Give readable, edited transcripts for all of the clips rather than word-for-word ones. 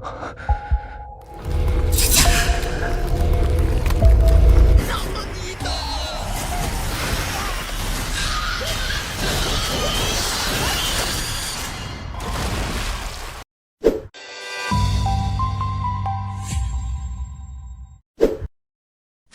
The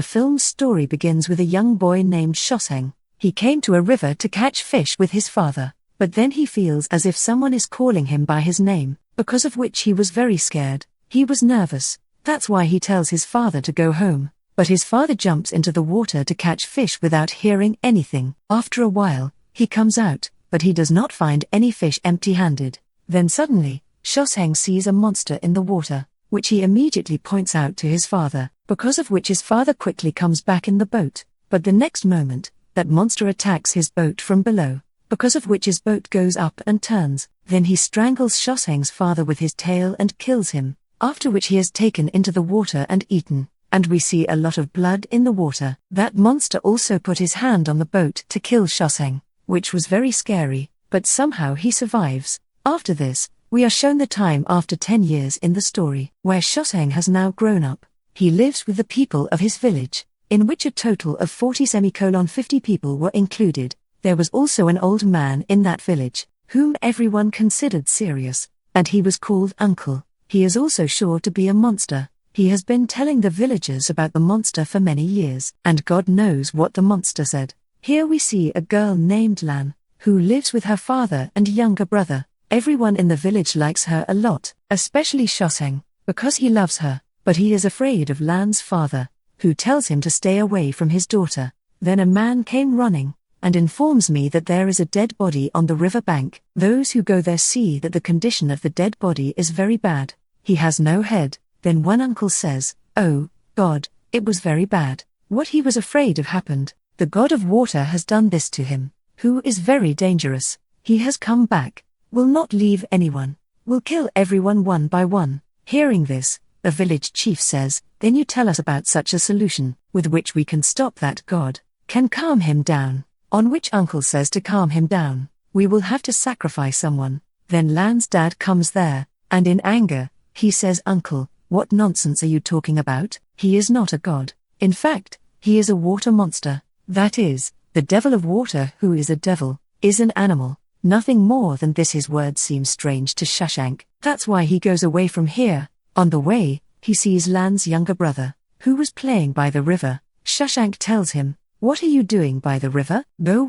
film's story begins with a young boy named Shoseng. He came to a river to catch fish with his father, but then he feels as if someone is calling him by his name, because of which he was very scared. He was nervous. That's why he tells his father to go home, but his father jumps into the water to catch fish without hearing anything. After a while, he comes out, but he does not find any fish empty-handed. Then suddenly, Shoseng sees a monster in the water, which he immediately points out to his father, because of which his father quickly comes back in the boat. But the next moment, that monster attacks his boat from below, because of which his boat goes up and turns. Then he strangles Shoseng's father with his tail and kills him, after which he is taken into the water and eaten, and we see a lot of blood in the water. That monster also put his hand on the boat to kill Shoseng, which was very scary, but somehow he survives. After this, we are shown the time after 10 years in the story, where Shoseng has now grown up. He lives with the people of his village, in which a total of 50 people were included. There was also an old man in that village, whom everyone considered serious, and he was called Uncle. He is also sure to be a monster. He has been telling the villagers about the monster for many years, and God knows what the monster said. Here we see a girl named Lan, who lives with her father and younger brother. Everyone in the village likes her a lot, especially Shoseng, because he loves her, but he is afraid of Lan's father, who tells him to stay away from his daughter. Then a man came running, and informs me that there is a dead body on the river bank. Those who go there see that the condition of the dead body is very bad. He has no head. Then one uncle says, "Oh, God, it was very bad. What he was afraid of happened. The god of water has done this to him, who is very dangerous. He has come back, will not leave anyone, will kill everyone one by one." Hearing this, the village chief says, "Then you tell us about such a solution, with which we can stop that god, can calm him down." On which uncle says to calm him down, we will have to sacrifice someone. Then Lan's dad comes there, and in anger, he says, "Uncle, what nonsense are you talking about? He is not a god. In fact, he is a water monster. That is, the devil of water, who is a devil, is an animal. Nothing more than this." His words seem strange to Shoseng. That's why he goes away from here. On the way, he sees Lan's younger brother, who was playing by the river. Shoseng tells him, "What are you doing by the river? Go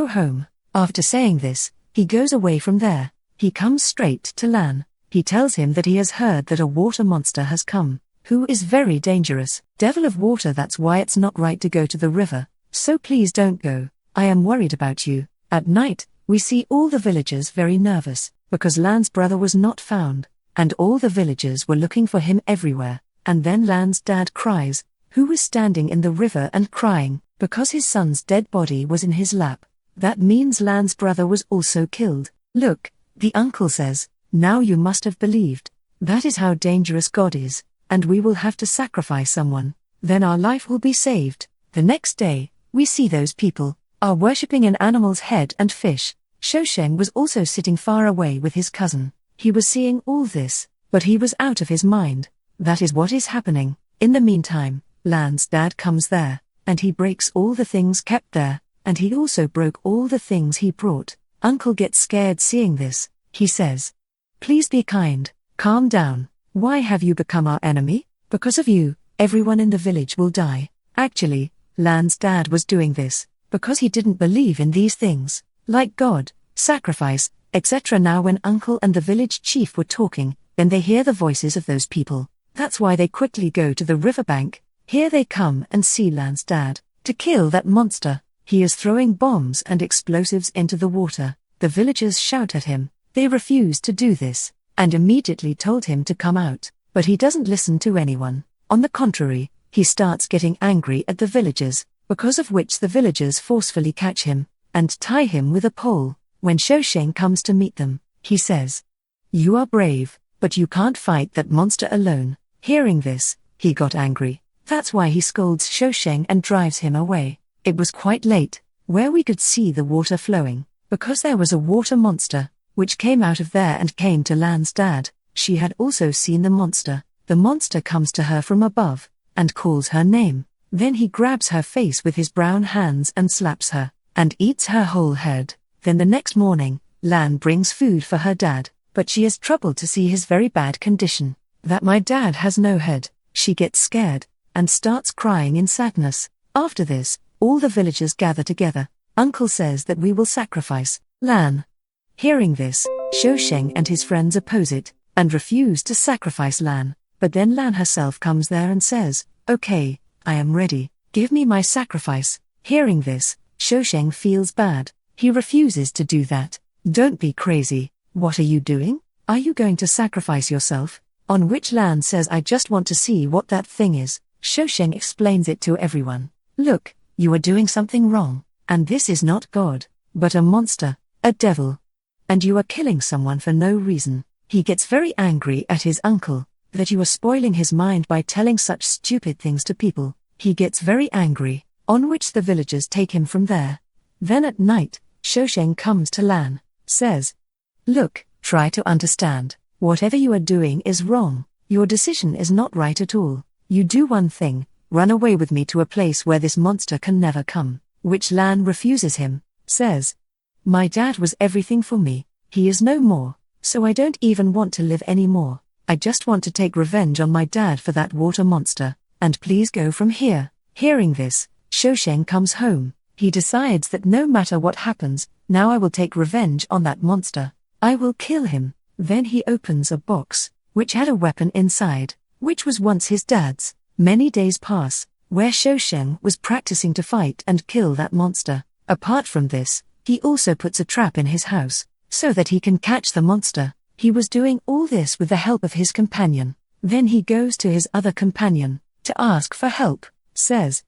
home." After saying this, he goes away from there. He comes straight to Lan. He tells him that he has heard that a water monster has come, who is very dangerous. Devil of water, that's why it's not right to go to the river. So please don't go. I am worried about you. At night, we see all the villagers very nervous, because Lan's brother was not found, and all the villagers were looking for him everywhere. And then Lan's dad cries, who was standing in the river and crying, because his son's dead body was in his lap. That means Lan's brother was also killed. Look, the uncle says, "Now you must have believed. That is how dangerous God is, and we will have to sacrifice someone. Then our life will be saved." The next day, we see those people are worshipping an animal's head and fish. Shoseng was also sitting far away with his cousin. He was seeing all this, but he was out of his mind. That is what is happening. In the meantime, Lan's dad comes there, and he breaks all the things kept there, and he also broke all the things he brought. Uncle gets scared seeing this. He says, "Please be kind, calm down. Why have you become our enemy? Because of you, everyone in the village will die." Actually, Lan's dad was doing this because he didn't believe in these things, like God, sacrifice, etc. Now when Uncle and the village chief were talking, then they hear the voices of those people. That's why they quickly go to the riverbank. Here they come and see Lan's dad, to kill that monster. He is throwing bombs and explosives into the water. The villagers shout at him. They refuse to do this, and immediately told him to come out, but he doesn't listen to anyone. On the contrary, he starts getting angry at the villagers, because of which the villagers forcefully catch him, and tie him with a pole. When Shoseng comes to meet them, he says, "You are brave, but you can't fight that monster alone." Hearing this, he got angry. That's why he scolds Shoseng and drives him away. It was quite late, where we could see the water flowing, because there was a water monster, which came out of there and came to Lan's dad. She had also seen the monster. The monster comes to her from above, and calls her name. Then he grabs her face with his brown hands and slaps her, and eats her whole head. Then the next morning, Lan brings food for her dad, but she is troubled to see his very bad condition. That my dad has no head. She gets scared, and starts crying in sadness. After this, all the villagers gather together. Uncle says that we will sacrifice Lan. Hearing this, Shousheng and his friends oppose it, and refuse to sacrifice Lan. But then Lan herself comes there and says, "Okay, I am ready, give me my sacrifice." Hearing this, Shousheng feels bad. He refuses to do that. "Don't be crazy, what are you doing? Are you going to sacrifice yourself?" On which Lan says, "I just want to see what that thing is." Shousheng explains it to everyone. "Look, you are doing something wrong, and this is not God, but a monster, a devil. And you are killing someone for no reason." He gets very angry at his uncle, that you are spoiling his mind by telling such stupid things to people. He gets very angry, on which the villagers take him from there. Then at night, Shousheng comes to Lan, says, "Look, try to understand. Whatever you are doing is wrong. Your decision is not right at all. You do one thing, run away with me to a place where this monster can never come." Which Lan refuses him, says, "My dad was everything for me. He is no more, so I don't even want to live anymore. I just want to take revenge on my dad for that water monster, and please go from here." Hearing this, Shousheng comes home. He decides that no matter what happens, now I will take revenge on that monster. I will kill him. Then he opens a box, which had a weapon inside, which was once his dad's. Many days pass, where Shousheng was practicing to fight and kill that monster. Apart from this, he also puts a trap in his house, so that he can catch the monster. He was doing all this with the help of his companion. Then he goes to his other companion, to ask for help, says,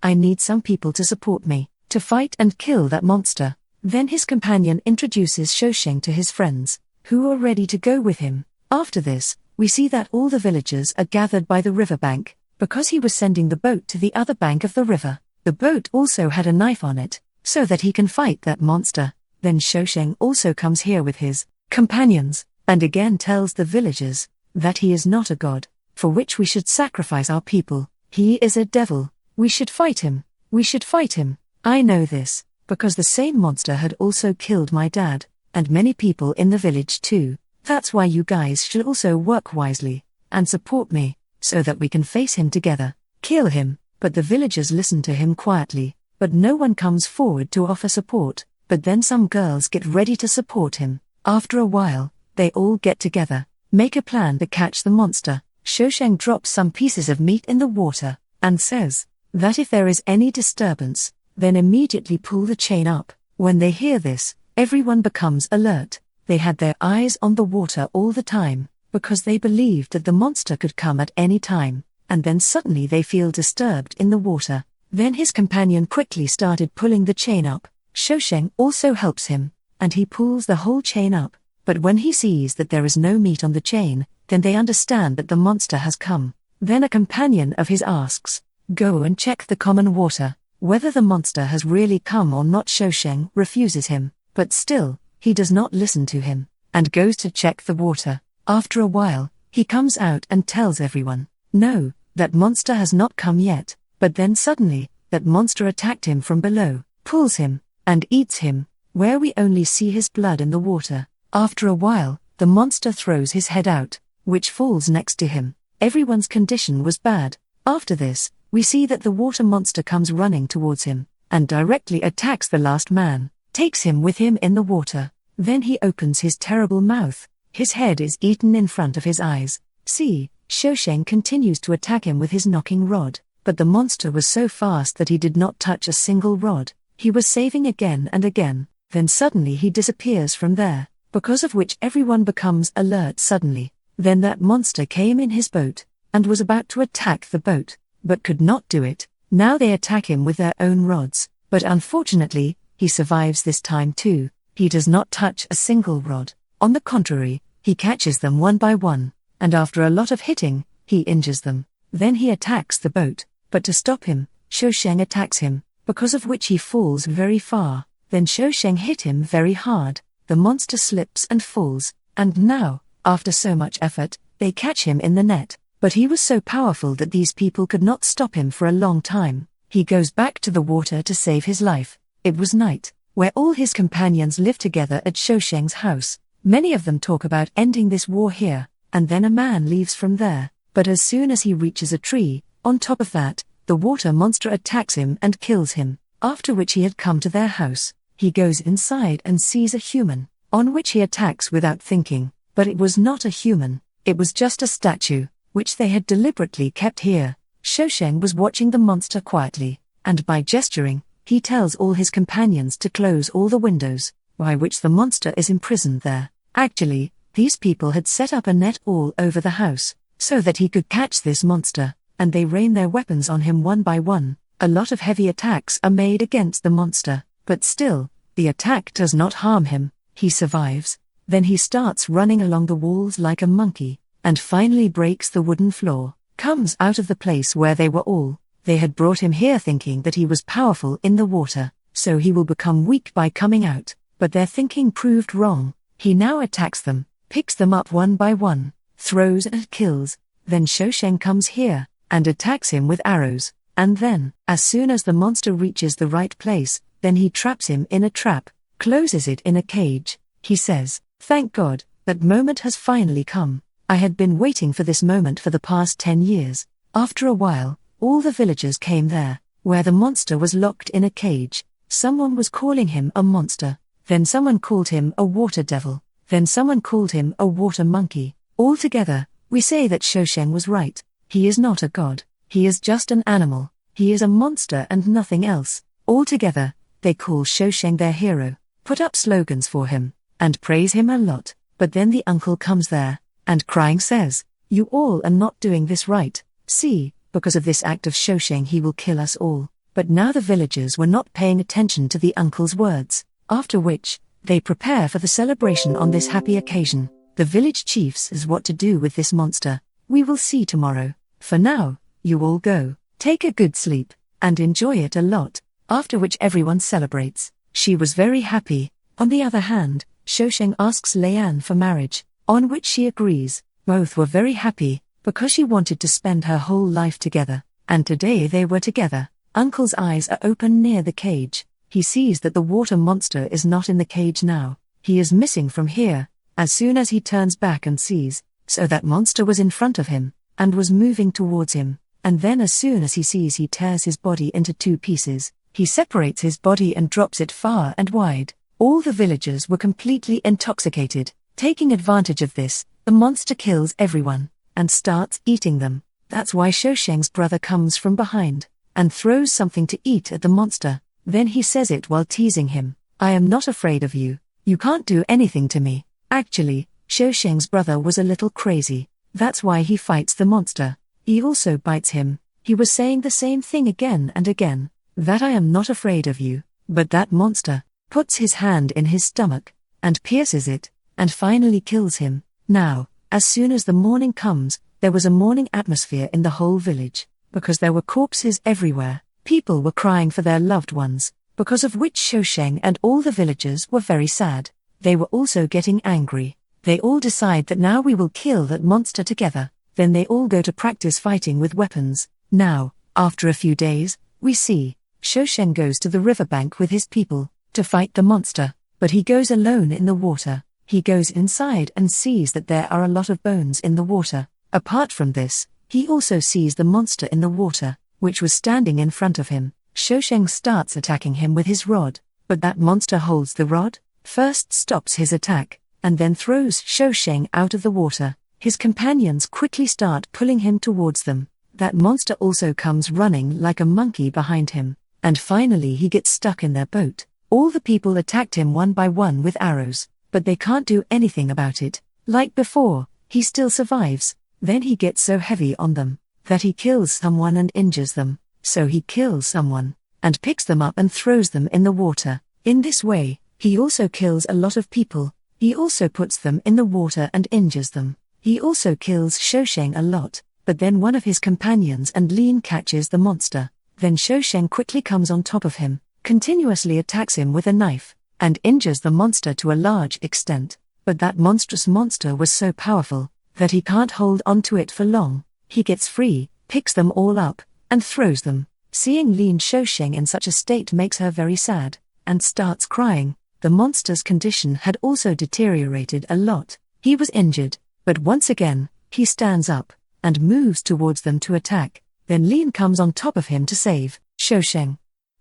"I need some people to support me, to fight and kill that monster." Then his companion introduces Shousheng to his friends, who are ready to go with him. After this, we see that all the villagers are gathered by the river bank, because he was sending the boat to the other bank of the river. The boat also had a knife on it, so that he can fight that monster. Then Shousheng also comes here with his companions, and again tells the villagers that he is not a god, for which we should sacrifice our people. He is a devil. We should fight him. We should fight him. I know this, because the same monster had also killed my dad, and many people in the village too. That's why you guys should also work wisely, and support me, so that we can face him together, kill him." But the villagers listen to him quietly, but no one comes forward to offer support. But then some girls get ready to support him. After a while, they all get together, make a plan to catch the monster. Shousheng drops some pieces of meat in the water, and says that if there is any disturbance, then immediately pull the chain up. When they hear this, everyone becomes alert. They had their eyes on the water all the time, because they believed that the monster could come at any time, and then suddenly they feel disturbed in the water. Then his companion quickly started pulling the chain up. Shousheng also helps him, and he pulls the whole chain up. But when he sees that there is no meat on the chain, then they understand that the monster has come. Then a companion of his asks, "Go and check the common water, whether the monster has really come or not." Shousheng refuses him, but still, he does not listen to him, and goes to check the water. After a while, he comes out and tells everyone, "No, that monster has not come yet." But then suddenly, that monster attacked him from below, pulls him, and eats him, where we only see his blood in the water. After a while, the monster throws his head out, which falls next to him. Everyone's condition was bad. After this, we see that the water monster comes running towards him, and directly attacks the last man, takes him with him in the water. Then he opens his terrible mouth. His head is eaten in front of his eyes. See, Shousheng continues to attack him with his knocking rod, but the monster was so fast that he did not touch a single rod. He was saving again and again. Then suddenly he disappears from there, because of which everyone becomes alert suddenly. Then that monster came in his boat, and was about to attack the boat, but could not do it. Now they attack him with their own rods, but unfortunately, he survives this time too. He does not touch a single rod. On the contrary, he catches them one by one, and after a lot of hitting, he injures them. Then he attacks the boat, but to stop him, Shousheng attacks him, because of which he falls very far. Then Shousheng hit him very hard. The monster slips and falls, and now, After so much effort, they catch him in the net, but he was so powerful that these people could not stop him for a long time. He goes back to the water to save his life. It was night, where all his companions live together at Shousheng's house. Many of them talk about ending this war here, and then a man leaves from there, but as soon as he reaches a tree, on top of that, the water monster attacks him and kills him. After which he had come to their house, he goes inside and sees a human, on which he attacks without thinking, but it was not a human, it was just a statue, which they had deliberately kept here. Shousheng was watching the monster quietly, and by gesturing, he tells all his companions to close all the windows, by which the monster is imprisoned there. Actually, these people had set up a net all over the house, so that he could catch this monster, and they rain their weapons on him one by one. A lot of heavy attacks are made against the monster, but still, the attack does not harm him. He survives. Then he starts running along the walls like a monkey, and finally breaks the wooden floor, comes out of the place where they were all. They had brought him here thinking that he was powerful in the water, so he will become weak by coming out, but their thinking proved wrong. He now attacks them, picks them up one by one, throws and kills. Then Shousheng comes here, and attacks him with arrows. And then, as soon as the monster reaches the right place, then he traps him in a trap, closes it in a cage. He says, "Thank God, that moment has finally come. I had been waiting for this moment for the past 10 years. After a while, all the villagers came there, where the monster was locked in a cage. Someone was calling him a monster. Then someone called him a water devil. Then someone called him a water monkey. Altogether, we say that Shousheng was right. He is not a god. He is just an animal. He is a monster and nothing else." Altogether, they call Shousheng their hero, put up slogans for him, and praise him a lot. But then the uncle comes there, and crying says, "You all are not doing this right. See, because of this act of Shousheng he will kill us all." But now the villagers were not paying attention to the uncle's words, after which, they prepare for the celebration on this happy occasion. The village chief says what to do with this monster. We will see tomorrow. For now, you all go, take a good sleep, and enjoy it a lot, after which everyone celebrates. She was very happy. On the other hand, Shousheng asks Lian for marriage, on which she agrees. Both were very happy, because she wanted to spend her whole life together, and today they were together. Uncle's eyes are open near the cage. He sees that the water monster is not in the cage now. He is missing from here. As soon as he turns back and sees, so that monster was in front of him, and was moving towards him, and then as soon as he sees, he tears his body into 2 pieces. He separates his body and drops it far and wide. All the villagers were completely intoxicated. Taking advantage of this, the monster kills everyone, and starts eating them. That's why Shousheng's brother comes from behind, and throws something to eat at the monster. Then he says it while teasing him, "I am not afraid of you. You can't do anything to me." Actually, Shousheng's brother was a little crazy. That's why he fights the monster. He also bites him. He was saying the same thing again and again, that "I am not afraid of you." But that monster puts his hand in his stomach, and pierces it, and finally kills him. Now, as soon as the morning comes, there was a mourning atmosphere in the whole village, because there were corpses everywhere. People were crying for their loved ones, because of which Shousheng and all the villagers were very sad. They were also getting angry. They all decide that now we will kill that monster together. Then they all go to practice fighting with weapons. Now, after a few days, we see, Shousheng goes to the riverbank with his people, to fight the monster, but he goes alone in the water. He goes inside and sees that there are a lot of bones in the water. Apart from this, he also sees the monster in the water, which was standing in front of him. Shousheng starts attacking him with his rod, but that monster holds the rod, first stops his attack, and then throws Shousheng out of the water. His companions quickly start pulling him towards them. That monster also comes running like a monkey behind him, and finally he gets stuck in their boat. All the people attacked him one by one with arrows, but they can't do anything about it. Like before, he still survives. Then he gets so heavy on them, that he kills someone and injures them. So he kills someone, and picks them up and throws them in the water. In this way, he also kills a lot of people. He also puts them in the water and injures them. He also kills Shousheng a lot, but then one of his companions and Lean catches the monster. Then Shousheng quickly comes on top of him, continuously attacks him with a knife, and injures the monster to a large extent. but that monstrous monster was so powerful that he can't hold on to it for long. He gets free, picks them all up, and throws them. Seeing Lin Shousheng in such a state makes her very sad, and starts crying. The monster's condition had also deteriorated a lot. He was injured, but once again, he stands up, and moves towards them to attack. Then Lin comes on top of him to save Shousheng.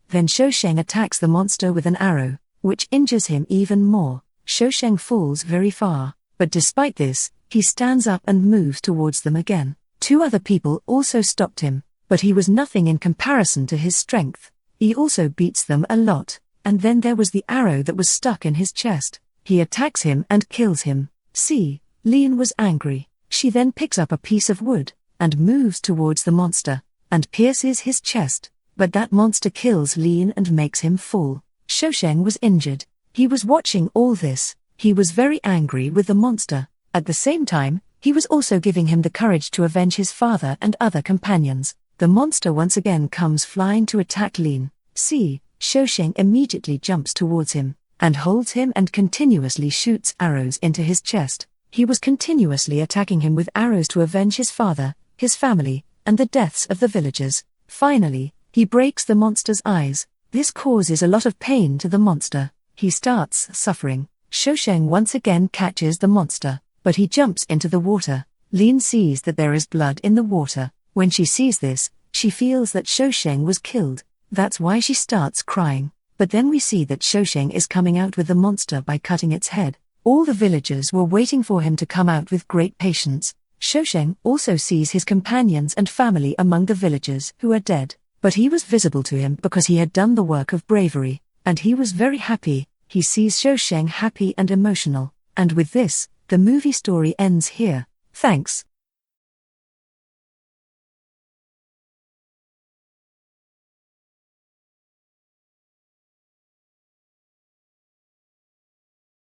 Then Shousheng attacks the monster with an arrow, which injures him even more. Shousheng falls very far, but despite this, he stands up and moves towards them again. 2 other people also stopped him, but he was nothing in comparison to his strength. He also beats them a lot, and then there was the arrow that was stuck in his chest. He attacks him and kills him. See, Lin was angry. She then picks up a piece of wood, and moves towards the monster, and pierces his chest, but that monster kills Lin and makes him fall. Shousheng was injured. He was watching all this. He was very angry with the monster. At the same time, he was also giving him the courage to avenge his father and other companions. The monster once again comes flying to attack Lin. See, Shousheng immediately jumps towards him, and holds him and continuously shoots arrows into his chest. He was continuously attacking him with arrows to avenge his father, his family, and the deaths of the villagers. Finally, he breaks the monster's eyes. This causes a lot of pain to the monster. He starts suffering. Shousheng once again catches the monster, but he jumps into the water. Lin sees that there is blood in the water. When she sees this, she feels that Shousheng was killed. That's why she starts crying. But then we see that Shousheng is coming out with the monster by cutting its head. All the villagers were waiting for him to come out with great patience. Shousheng also sees his companions and family among the villagers who are dead. But he was visible to him because he had done the work of bravery, and he was very happy. He sees Shousheng happy and emotional. And with this, the movie story ends here. Thanks.